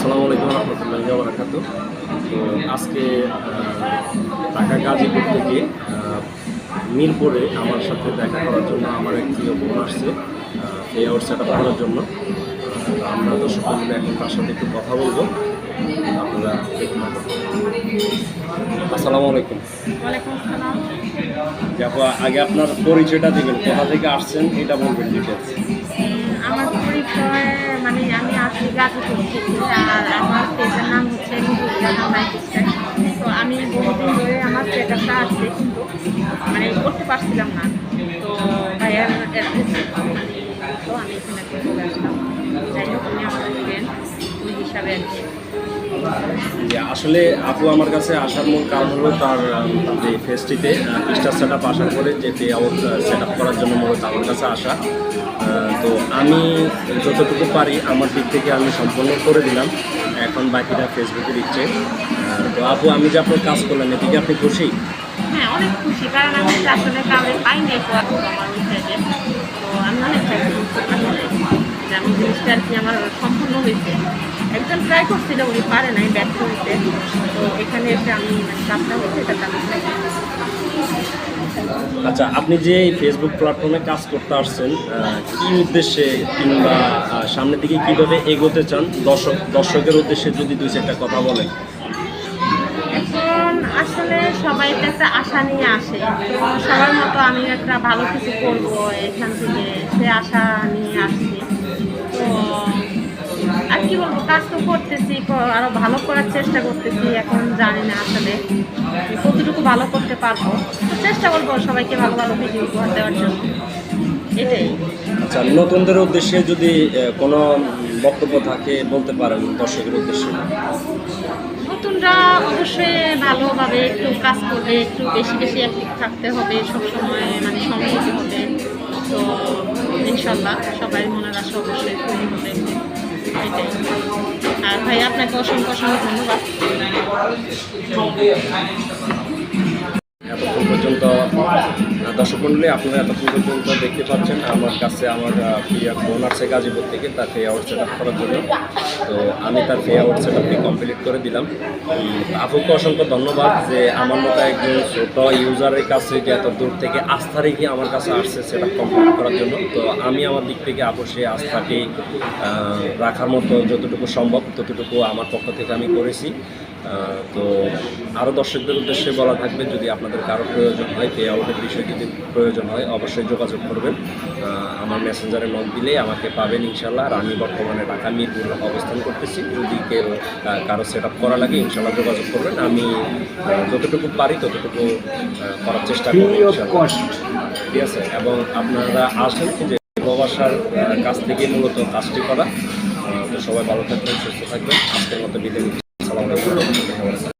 আসসালামু আলাইকুম রহমতুল্লাহি ওয়া বারাকাতুহু। তো আজকে ঢাকা গাজীপুর থেকে মিরপুরে আমার সাথে দেখা করার জন্য আমার এক প্রিয় বোন আসছে এই আউট সেট আপ করার জন্য। আমরা তো সকলে মিলে এখন তার সাথে একটু কথা বলবো, আপনারা দেখুন। আসসালামু আলাইকুম। ওয়ালাইকুম আসসালাম। আগে আপনার পরিচয়টা দিবেন, কোথা থেকে আসছেন এটা বলবেন ডিটেলস। আমার পরিচয় মানে আমি আসি গাজীপুর থেকে, আর আমার পেজের নাম হচ্ছে লাইফস্টাইল। তো আমি বহুদিন ধরে আমার সেটআপটা আসছে, কিন্তু মানে করতে পারছিলাম না। তো ভাইয়ার অ্যাড্রেস তো আমি এখানে চলে আসলাম। যাই হোক, উনি আমার ফ্রেন্ড, ওই হিসাবে আর কি। আসলে আপু আমার কাছে আসার মূল কারণ হলো তার যে ফেস্টিতে স্টার সেট আপ আসার পরে যে পে আউট সেট আপ করার জন্য মূলত আমার কাছে আসা। তো আমি যতটুকু পারি আমার দিক থেকে আমি সম্পূর্ণ করে দিলাম, এখন বাকিটা ফেসবুকে দিচ্ছে। তো আপু, আমি যে আপনার কাজ করলাম এদিকে আপনি খুশি? হ্যাঁ, অনেক খুশি, কারণ আমি আসলে কাউকে পাই নাই তো আমার ওই সাইডে। তো আমি অনেক হ্যাপি যে আমি জিনিসটা আর কি আমার সম্পূর্ণ হয়েছে। একজন ট্রাই করছিল, উনি পারে নাই, ব্যর্থ হয়েছে। তো এখানে এসে আমি কাজটা হচ্ছে এটা চালু। আচ্ছা, আপনি যে এই ফেসবুক প্ল্যাটফর্মে কাজ করতে আসছেন কী উদ্দেশ্যে, কিংবা সামনের দিকে কীভাবে এগোতে চান, দর্শকের উদ্দেশ্যে যদি দুই চারটা কথা বলেন। এখন আসলে সবাই তো একটা আশা নিয়ে আসে, তো সবার মতো আমি একটা ভালো কিছু করবো এখান থেকে, সে আশা নিয়ে আসছি। তো আর কি বলবো, কাজ তো করতেছি, আরো ভালো করার চেষ্টা করতেছি। এখন জানি না আসলে কতটুকু ভালো করতে পারবো, তো চেষ্টা করবো সবাইকে ভালো ভালো ভিডিও উপহার দেওয়ার জন্য, এটাই। আচ্ছা, নতুনদের উদ্দেশ্যে যদি কোনো বক্তব্য থাকে বলতে পারেন দর্শকের উদ্দেশ্যে। নতুনরা অবশ্যই ভালোভাবে একটু কাজ করবে, একটু বেশি বেশি অ্যাক্টিভ থাকতে হবে, সবসময় মানে সময় দিতে হবে। তো ইনশাল্লাহ সবাই মনের আশা অবশ্যই পূরণ হবে, এটাই। আর ভাই, আপনাকে অসংখ্য অসংখ্য ধন্যবাদ। এতক্ষণ পর্যন্ত দর্শক মণ্ডলী, আপনারা এতক্ষণ পর্যন্ত দেখতে পাচ্ছেন আমার কাছে আমার প্রিয় বোন আসছে গাজীপুর থেকে তার পে আউট সেট আপ করার জন্য। তো আমি তার পে আউট সেট আপটি কমপ্লিট করে দিলাম। আপুকে অসংখ্য ধন্যবাদ যে আমার মতো একজন ছোট ইউজারের কাছে যে এত দূর থেকে আস্থা রেখে আমার কাছে আসছে সেট আপ কমপ্লিট করার জন্য। তো আমি আমার দিক থেকে আপু সেই আস্থাটি রাখার মতো যতটুকু সম্ভব ততটুকু আমার পক্ষ থেকে আমি করেছি। তো আরও দর্শকদের উদ্দেশ্যে বলা থাকবে, যদি আপনাদের কারো প্রয়োজন হয়, পে আউটের বিষয়ে যদি প্রয়োজন হয় অবশ্যই যোগাযোগ করবেন। আমার মেসেঞ্জারে নক দিলেই আমাকে পাবেন ইনশাল্লাহ। আর আমি বর্তমানে ঢাকা মিরপুর অবস্থান করতেছি, যদি কেউ কারো সেট আপ করা লাগে ইনশাল্লাহ যোগাযোগ করবেন। আমি যতটুকু পারি ততটুকু করার চেষ্টা করব ইনশাল্লাহ, ঠিক আছে। এবং আপনারা আসেন যে প্রবাসার কাছ থেকে মূলত কাজটি করা। তো সবাই ভালো থাকবেন, সুস্থ থাকবেন। আজকের মতো বিদায় নিচ্ছি। আসসালামু আলাইকুম।